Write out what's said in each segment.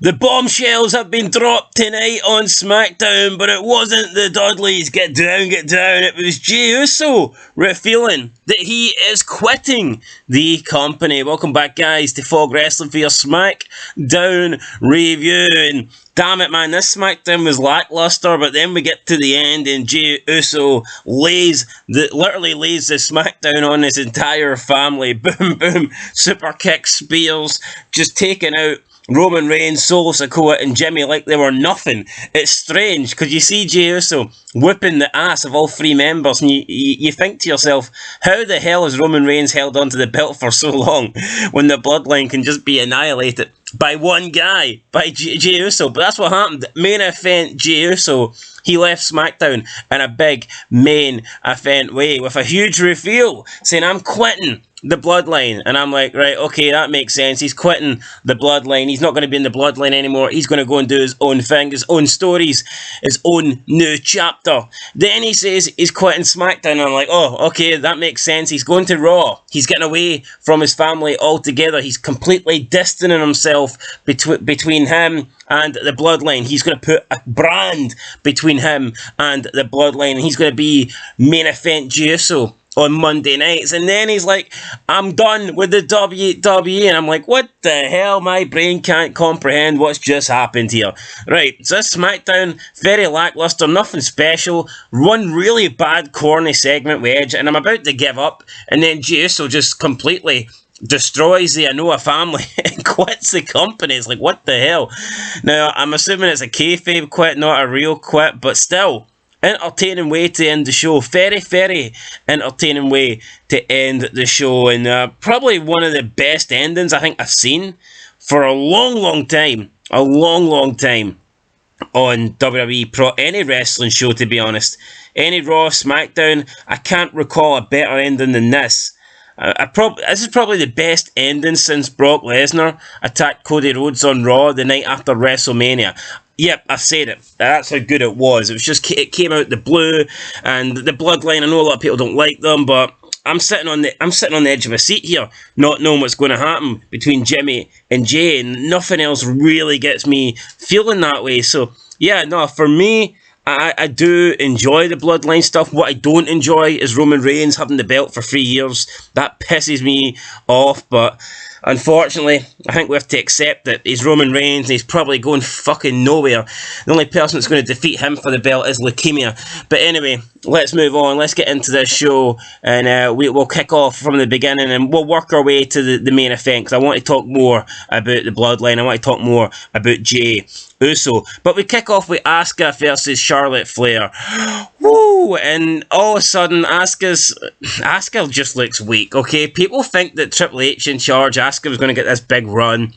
The bombshells have been dropped tonight on SmackDown, but it wasn't the Dudleys. Get down, get down. It was Jey Uso revealing that he is quitting the company. Welcome back, guys, to Fog Wrestling for your SmackDown review. And damn it, man, this SmackDown was lackluster, but then we get to the end and Jey Uso literally lays the SmackDown on his entire family. Boom, boom, super kick, spears, just taking out Roman Reigns, Solo Sikoa, and Jimmy like they were nothing. It's strange because you see Jey Uso whipping the ass of all three members, and you think to yourself, how the hell has Roman Reigns held onto the belt for so long when the bloodline can just be annihilated by one guy, by Jey Uso? But that's what happened. Main event, Jey Uso, he left SmackDown in a big main event way with a huge reveal saying, I'm quitting the bloodline. And I'm like, right, okay, that makes sense. He's quitting the bloodline. He's not going to be in the bloodline anymore. He's going to go and do his own thing, his own stories, his own new chapter. Then he says he's quitting SmackDown. And I'm like, oh, okay, that makes sense. He's going to Raw. He's getting away from his family altogether. He's completely distancing himself between him and the bloodline. He's going to put a brand between him and the bloodline. He's going to be main event Jey Uso on Monday nights. And then he's like, I'm done with the WWE. And I'm like, what the hell? My brain can't comprehend what's just happened here. Right, so this SmackDown, very lackluster, nothing special. One really bad corny segment with Edge, and I'm about to give up. And then Jey Uso just completely destroys the Anoa family and quits the company. It's like, what the hell? Now, I'm assuming it's a kayfabe quit, not a real quit, but still, entertaining way to end the show. Very, very entertaining way to end the show. And probably one of the best endings I think I've seen for a long, long time. A long, long time on WWE any wrestling show, to be honest. Any Raw, SmackDown, I can't recall a better ending than this. This is probably the best ending since Brock Lesnar attacked Cody Rhodes on Raw the night after WrestleMania. Yep, I said it. That's how good it was. It came out the blue, and the bloodline. I know a lot of people don't like them, but I'm sitting on the edge of a seat here, not knowing what's going to happen between Jimmy and Jey, and nothing else really gets me feeling that way. So yeah, no, for me, I do enjoy the bloodline stuff. What I don't enjoy is Roman Reigns having the belt for 3 years. That pisses me off, but unfortunately, I think we have to accept that he's Roman Reigns and he's probably going fucking nowhere. The only person that's going to defeat him for the belt is leukemia. But anyway, let's move on. Let's get into this show, and we'll kick off from the beginning and we'll work our way to the main event, because I want to talk more about the bloodline. I want to talk more about Jey Uso. But we kick off with Asuka versus Charlotte Flair. Woo! And all of a sudden, Asuka just looks weak, okay? People think that Triple H in charge, Asuka was going to get this big run.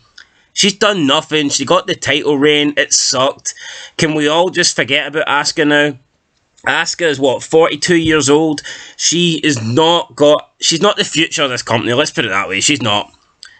She's done nothing. She got the title reign. It sucked. Can we all just forget about Asuka now? Asuka is, 42 years old? She's not the future of this company. Let's put it that way. She's not.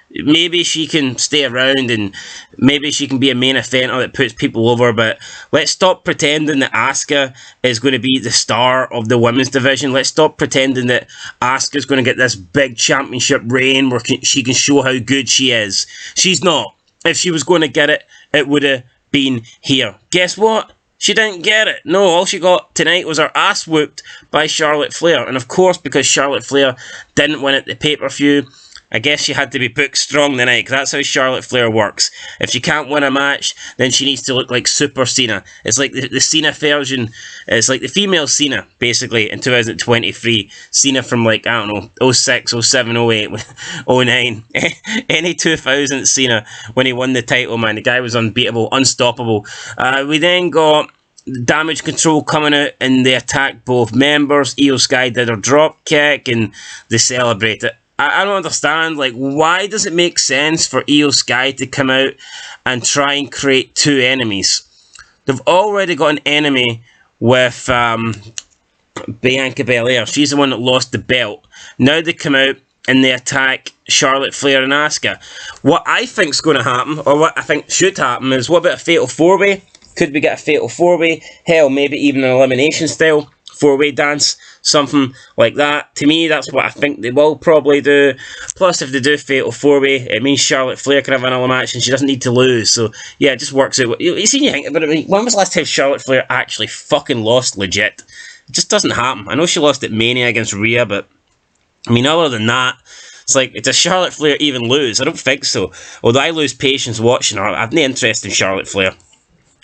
Maybe she can stay around and maybe she can be a main eventer that puts people over, but let's stop pretending that Asuka is going to be the star of the women's division. Let's stop pretending that Asuka's going to get this big championship reign where she can show how good she is. She's not. If she was going to get it, it would have been here. Guess what? She didn't get it. No, all she got tonight was her ass whooped by Charlotte Flair. And of course, because Charlotte Flair didn't win at the pay-per-view, I guess she had to be booked strong tonight, because that's how Charlotte Flair works. If she can't win a match, then she needs to look like Super Cena. It's like the Cena version. It's like the female Cena, basically, in 2023. Cena from, like, I don't know, 06, 07, 08, 09. Any 2000 Cena when he won the title, man. The guy was unbeatable, unstoppable. We then got Damage Control coming out, and they attacked both members. Io Sky did her drop kick, and they celebrate it. I don't understand, like, why does it make sense for Io Sky to come out and try and create two enemies? They've already got an enemy with Bianca Belair. She's the one that lost the belt. Now they come out and they attack Charlotte Flair and Asuka. What I think's going to happen, or what I think should happen, is what about a Fatal 4-Way? Could we get a Fatal 4-Way? Hell, maybe even an elimination style four-way dance, something like that. To me, that's what I think they will probably do. Plus, if they do fatal four-way, it means Charlotte Flair can have another match and she doesn't need to lose. So, yeah, it just works out. You see, you think about it, when was the last time Charlotte Flair actually fucking lost legit? It just doesn't happen. I know she lost at Mania against Rhea, but, I mean, other than that, it's like, does Charlotte Flair even lose? I don't think so. Although I lose patience watching her, I've no interest in Charlotte Flair.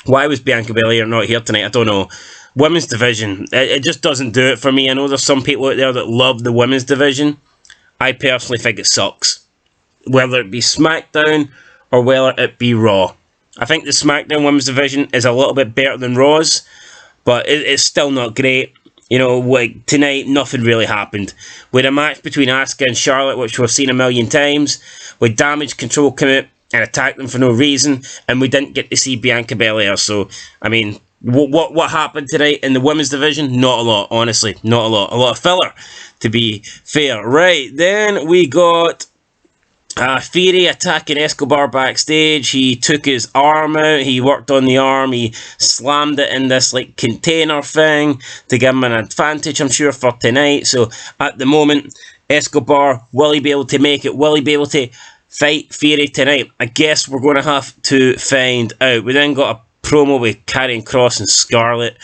Why was Bianca Belair not here tonight? I don't know. Women's division, it just doesn't do it for me. I know there's some people out there that love the women's division. I personally think it sucks. Whether it be SmackDown or whether it be Raw. I think the SmackDown women's division is a little bit better than Raw's, but it's still not great. You know, like tonight, nothing really happened. We had a match between Asuka and Charlotte, which we've seen a million times. With Damage Control come out and attack them for no reason, and we didn't get to see Bianca Belair. So, I mean, what happened tonight in the women's division? Not a lot, honestly, not a lot. A lot of filler, to be fair. Right, then we got Theory attacking Escobar backstage. He took his arm out, he worked on the arm, he slammed it in this like container thing to give him an advantage, I'm sure, for tonight. So at the moment, Escobar, will he be able to make it? Will he be able to fight Theory tonight? I guess we're going to have to find out. We then got a promo with Karrion Kross and Scarlett.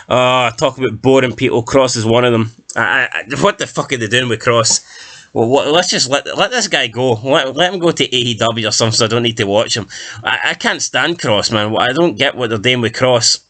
Talk about boring people. Kross is one of them. What the fuck are they doing with Kross? Well, let's just let this guy go. Let him go to AEW or something so I don't need to watch him. I can't stand Kross, man. I don't get what they're doing with Kross.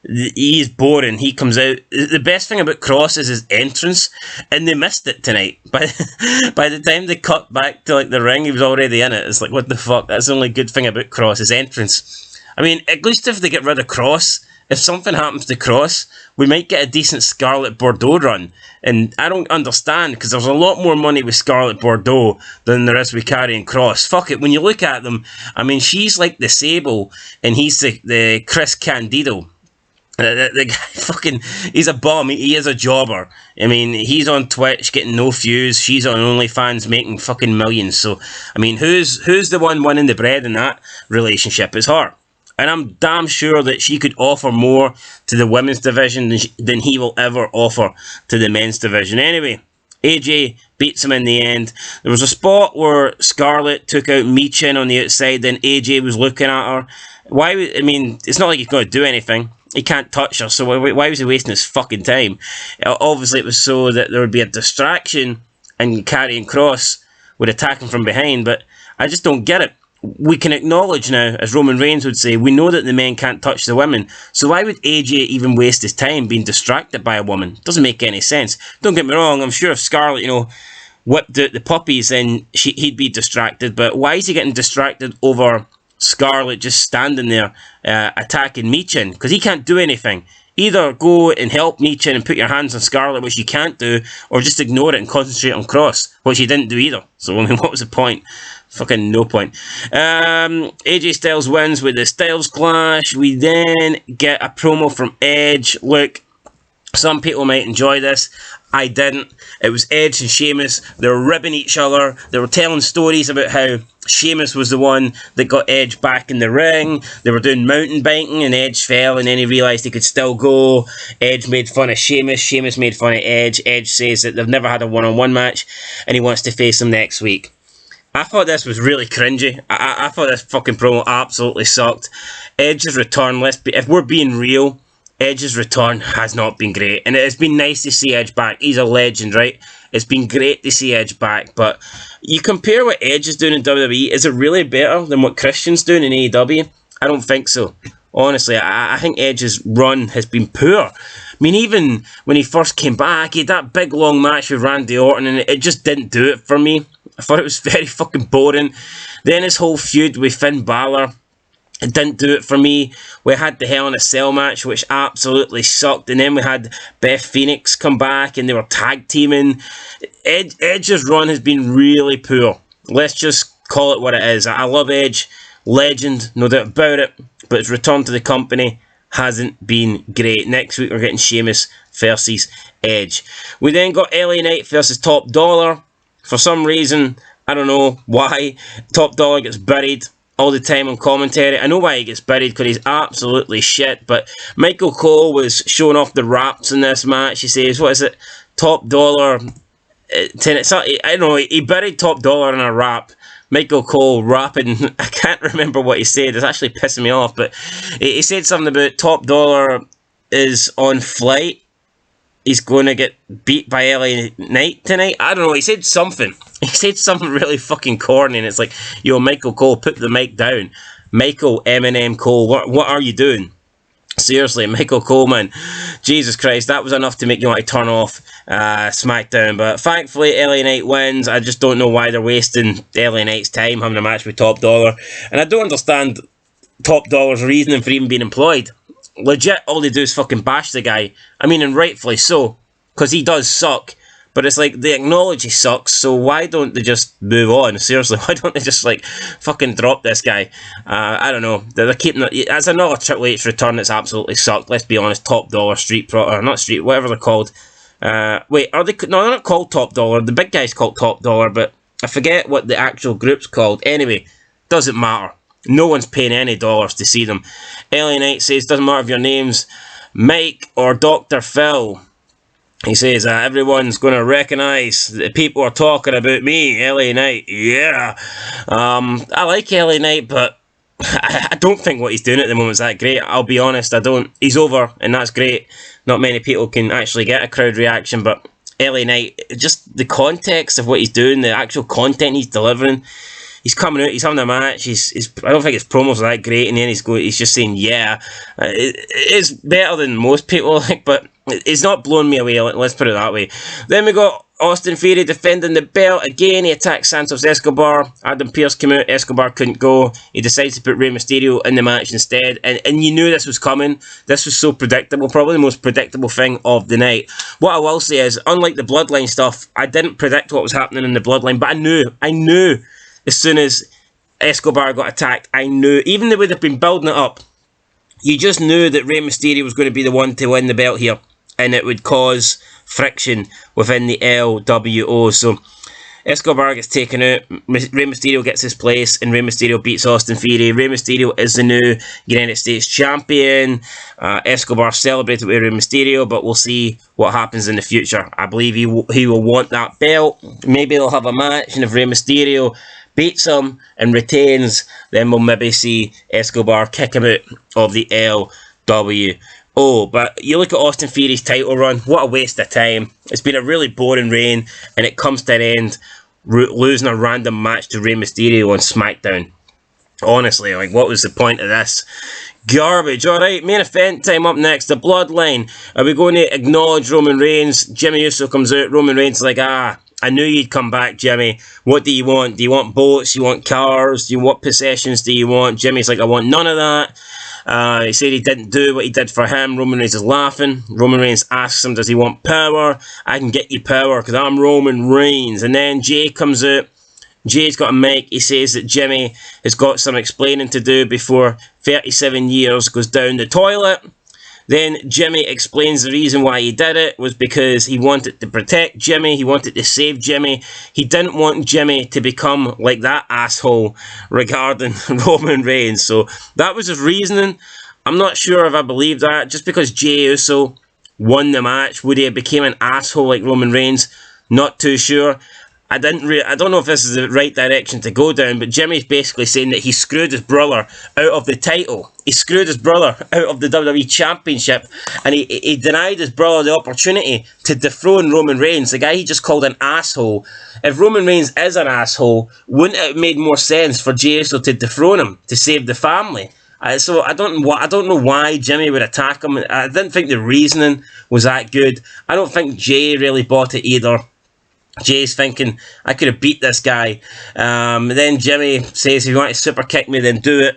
He's boring. He comes out. The best thing about Kross is his entrance, and they missed it tonight. By the time they cut back to like the ring, he was already in it. It's like, what the fuck? That's the only good thing about Kross, his entrance. I mean, at least if they get rid of Kross, if something happens to Kross, we might get a decent Scarlett Bordeaux run. And I don't understand, because there's a lot more money with Scarlett Bordeaux than there is with Karrion Kross. Fuck it, when you look at them, I mean, she's like the Sable, and he's the Chris Candido. The guy fucking, he's a bum, he is a jobber. I mean, he's on Twitch getting no views, she's on OnlyFans making fucking millions. So, I mean, who's the one winning the bread in that relationship? It's her. And I'm damn sure that she could offer more to the women's division than he will ever offer to the men's division. Anyway, AJ beats him in the end. There was a spot where Scarlett took out Michin on the outside, then AJ was looking at her. I mean, it's not like he's going to do anything. He can't touch her, so why was he wasting his fucking time? Obviously, it was so that there would be a distraction and Karrion Kross would attack him from behind, but I just don't get it. We can acknowledge now, as Roman Reigns would say, we know that the men can't touch the women, so why would AJ even waste his time being distracted by a woman? Doesn't make any sense. Don't get me wrong, I'm sure if Scarlett, whipped out the puppies, then he'd be distracted, but why is he getting distracted over Scarlett just standing there attacking Michin? Because he can't do anything. Either go and help Michin and put your hands on Scarlett, which you can't do, or just ignore it and concentrate on Kross, which he didn't do either. So, I mean, what was the point? Fucking no point. AJ Styles wins with the Styles Clash. We then get a promo from Edge. Look, some people might enjoy this. I didn't. It was Edge and Sheamus. They were ribbing each other. They were telling stories about how Sheamus was the one that got Edge back in the ring. They were doing mountain biking and Edge fell and then he realised he could still go. Edge made fun of Sheamus. Sheamus made fun of Edge. Edge says that they've never had a one-on-one match and he wants to face him next week. I thought this was really cringy. I thought this fucking promo absolutely sucked. Edge's return, if we're being real, Edge's return has not been great. And it's been nice to see Edge back. He's a legend, right? It's been great to see Edge back. But you compare what Edge is doing in WWE, is it really better than what Christian's doing in AEW? I don't think so. Honestly, I think Edge's run has been poor. I mean, even when he first came back, he had that big long match with Randy Orton, and it just didn't do it for me. I thought it was very fucking boring. Then his whole feud with Finn Balor, it didn't do it for me. We had the Hell in a Cell match, which absolutely sucked. And then we had Beth Phoenix come back, and they were tag teaming. Edge's run has been really poor. Let's just call it what it is. I love Edge. Legend, no doubt about it. But his return to the company hasn't been great. Next week we're getting Sheamus versus Edge. We then got LA Knight versus Top Dollar. For some reason, I don't know why, Top Dollar gets buried. all the time on commentary. I know why he gets buried, because he's absolutely shit, but Michael Cole was showing off the raps in this match. He says, what is it, Top Dollar, I don't know, he buried Top Dollar in a rap. Michael Cole rapping, I can't remember what he said, it's actually pissing me off, but he said something about Top Dollar is on flight, he's going to get beat by LA Knight tonight. I don't know, he said something. He said something really fucking corny, and it's like, yo, Michael Cole, put the mic down. Michael Eminem Cole, what are you doing? Seriously, Michael Cole, man. Jesus Christ, that was enough to make you want to turn off SmackDown. But thankfully, LA Knight wins. I just don't know why they're wasting LA Knight's time having a match with Top Dollar. And I don't understand Top Dollar's reasoning for even being employed. Legit, all they do is fucking bash the guy. I mean, and rightfully so, because he does suck. But it's like, they acknowledge he sucks, so why don't they just move on? Seriously, why don't they just, like, fucking drop this guy? I don't know. They're keeping it. As another Triple H return that's absolutely sucked, let's be honest. Top Dollar, not Street, whatever they're called. Wait, are they? No, they're not called Top Dollar. The big guy's called Top Dollar, but I forget what the actual group's called. Anyway, doesn't matter. No one's paying any dollars to see them. LA Knight says, doesn't matter if your name's Mike or Dr. Phil. He says, everyone's going to recognise that people are talking about me, LA Knight. Yeah. I like LA Knight, but I don't think what he's doing at the moment is that great. I'll be honest, I don't. He's over, and that's great. Not many people can actually get a crowd reaction, but LA Knight, just the context of what he's doing, the actual content he's delivering. He's coming out, he's having a match, I don't think his promos are that great, and then he's just saying, yeah. It is better than most people, but it's not blowing me away, let's put it that way. Then we got Austin Theory defending the belt. Again, he attacks Santos Escobar. Adam Pearce came out, Escobar couldn't go. He decided to put Rey Mysterio in the match instead, and you knew this was coming. This was so predictable, probably the most predictable thing of the night. What I will say is, unlike the Bloodline stuff, I didn't predict what was happening in the Bloodline, but I knew. As soon as Escobar got attacked, I knew, even they would have been building it up, you just knew that Rey Mysterio was going to be the one to win the belt here, and it would cause friction within the LWO. So Escobar gets taken out, Rey Mysterio gets his place, and Rey Mysterio beats Austin Theory. Rey Mysterio is the new United States champion. Escobar celebrated with Rey Mysterio, but we'll see what happens in the future. I believe he will want that belt. Maybe they'll have a match, and if Rey Mysterio beats him and retains, then we'll maybe see Escobar kick him out of the LWO. But you look at Austin Theory's title run, what a waste of time. It's been a really boring reign, and it comes to an end losing a random match to Rey Mysterio on SmackDown. Honestly, like, what was the point of this? Garbage. Alright, main event time up next. The Bloodline. Are we going to acknowledge Roman Reigns? Jimmy Uso comes out. Roman Reigns is like, I knew you'd come back, Jimmy. What do you want? Do you want boats? Do you want cars? What possessions do you want? Jimmy's like, I want none of that. He said he didn't do what he did for him. Roman Reigns is laughing. Roman Reigns asks him, does he want power? I can get you power because I'm Roman Reigns. And then Jey comes out. Jay's got a mic. He says that Jimmy has got some explaining to do before 37 years goes down the toilet. Then Jimmy explains the reason why he did it was because he wanted to protect Jimmy. He wanted to save Jimmy. He didn't want Jimmy to become like that asshole regarding Roman Reigns. So that was his reasoning. I'm not sure if I believe that. Just because Jey Uso won the match, would he have became an asshole like Roman Reigns? Not too sure. I don't know if this is the right direction to go down, but Jimmy's basically saying that he screwed his brother out of the title. He screwed his brother out of the WWE Championship, and he denied his brother the opportunity to dethrone Roman Reigns, the guy he just called an asshole. If Roman Reigns is an asshole, wouldn't it have made more sense for Jey Uso to dethrone him, to save the family? So I don't know why Jimmy would attack him. I didn't think the reasoning was that good. I don't think Jey really bought it either. Jay's thinking, I could have beat this guy. Then Jimmy says, if you want to super kick me, then do it.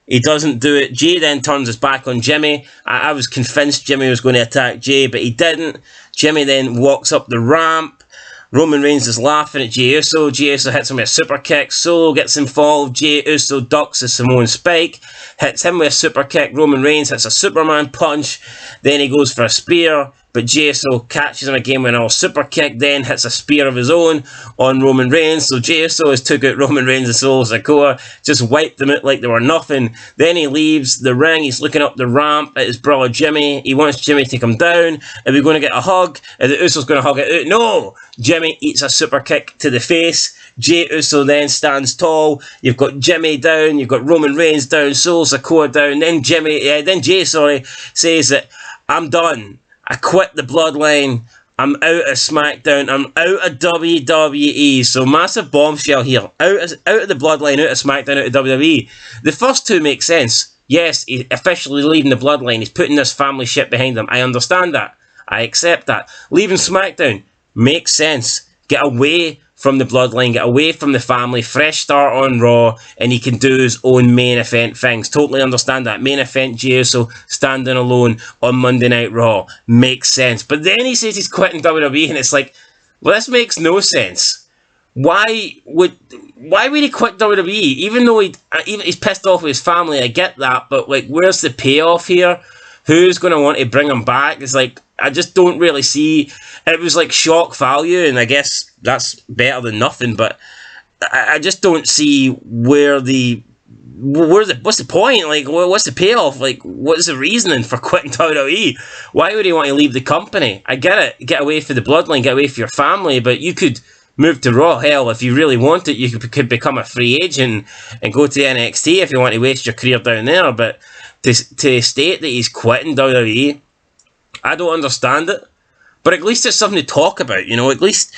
He doesn't do it. Jey then turns his back on Jimmy. I was convinced Jimmy was going to attack Jey, but he didn't. Jimmy then walks up the ramp. Roman Reigns is laughing at Jey Uso. Jey Uso hits him with a super kick. Solo gets involved. Jey Uso ducks a Samoan spike. Hits him with a super kick. Roman Reigns hits a Superman punch. Then he goes for a spear. but Jey Uso catches him again with an all super kick, then hits a spear of his own on Roman Reigns. So Jey Uso has took out Roman Reigns and Solo Sikoa, just wiped them out like they were nothing. Then he leaves the ring, he's looking up the ramp at his brother Jimmy. He wants Jimmy to come down. Are we going to get a hug? Are the Usos going to hug it out? No! Jimmy eats a super kick to the face. Jey Uso then stands tall. You've got Jimmy down, you've got Roman Reigns down, Solo Sikoa down. Then Jey says that I'm done. I quit the bloodline. I'm out of SmackDown. I'm out of WWE. So massive bombshell here. Out of the bloodline, out of SmackDown, out of WWE. The first two make sense. Yes, he's officially leaving the bloodline. He's putting this family shit behind him. I understand that. I accept that. Leaving SmackDown makes sense. Get away from the bloodline, get away from the family, fresh start on Raw, and he can do his own main event things. Totally understand that. Main event, Jey Uso standing alone on Monday Night Raw. Makes sense. But then he says he's quitting WWE, and it's like, well, this makes no sense. Why would he quit WWE? Even though he's pissed off with his family, I get that, but like, where's the payoff here? Who's going to want to bring him back? It's like, I just don't really see. It was like shock value, and I guess that's better than nothing, but I just don't see what's the point? Like, what's the payoff? Like, what's the reasoning for quitting WWE? Why would he want to leave the company? I get it. Get away from the bloodline, get away from your family, but you could move to Raw. Hell, if you really want it, you could become a free agent and go to NXT if you want to waste your career down there, but to state that he's quitting WWE, I don't understand it, but at least it's something to talk about, you know. At least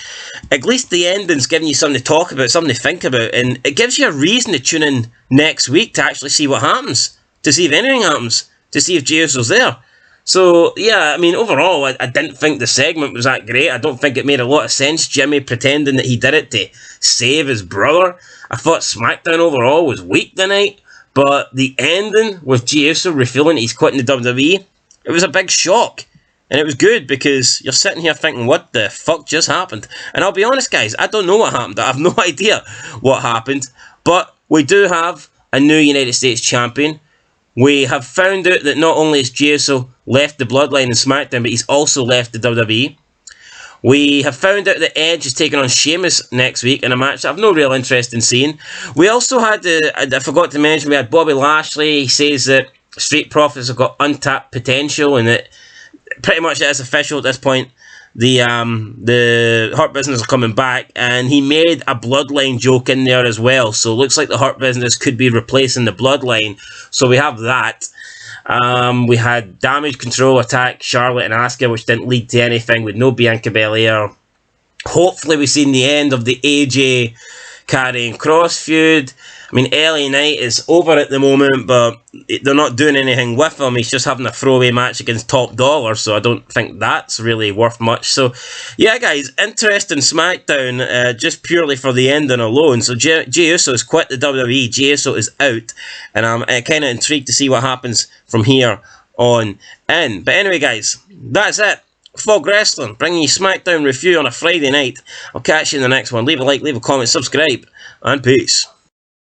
the ending's giving you something to talk about, something to think about, and it gives you a reason to tune in next week to actually see what happens, to see if anything happens, to see if Jey Uso's there. So yeah, I mean, overall, I didn't think the segment was that great. I don't think it made a lot of sense. Jimmy pretending that he did it to save his brother. I thought SmackDown overall was weak tonight, but the ending with Jey Uso revealing he's quitting the WWE, it was a big shock. And it was good because you're sitting here thinking, what the fuck just happened? And I'll be honest, guys, I don't know what happened. I have no idea what happened. But we do have a new United States champion. We have found out that not only has Jey Uso left the bloodline in SmackDown, but he's also left the WWE. We have found out that Edge is taking on Sheamus next week in a match that I have no real interest in seeing. We also had, I forgot to mention, we had Bobby Lashley. He says that Street Profits have got untapped potential and that pretty much it is official at this point. The Hurt Business are coming back, and he made a Bloodline joke in there as well. So it looks like the Hurt Business could be replacing the Bloodline. So we have that. We had Damage Control attack Charlotte and Asuka, which didn't lead to anything with no Bianca Belair. Hopefully we've seen the end of the AJ Karrion Kross feud. I mean, LA Knight is over at the moment, but they're not doing anything with him. He's just having a throwaway match against Top Dollar, so I don't think that's really worth much. So, yeah, guys, interesting SmackDown, just purely for the ending alone. So, Jey Uso has quit the WWE. Jey Uso is out, and I'm kind of intrigued to see what happens from here on in. But anyway, guys, that's it. Fog Wrestling, bringing you SmackDown review on a Friday night. I'll catch you in the next one. Leave a like, leave a comment, subscribe, and peace.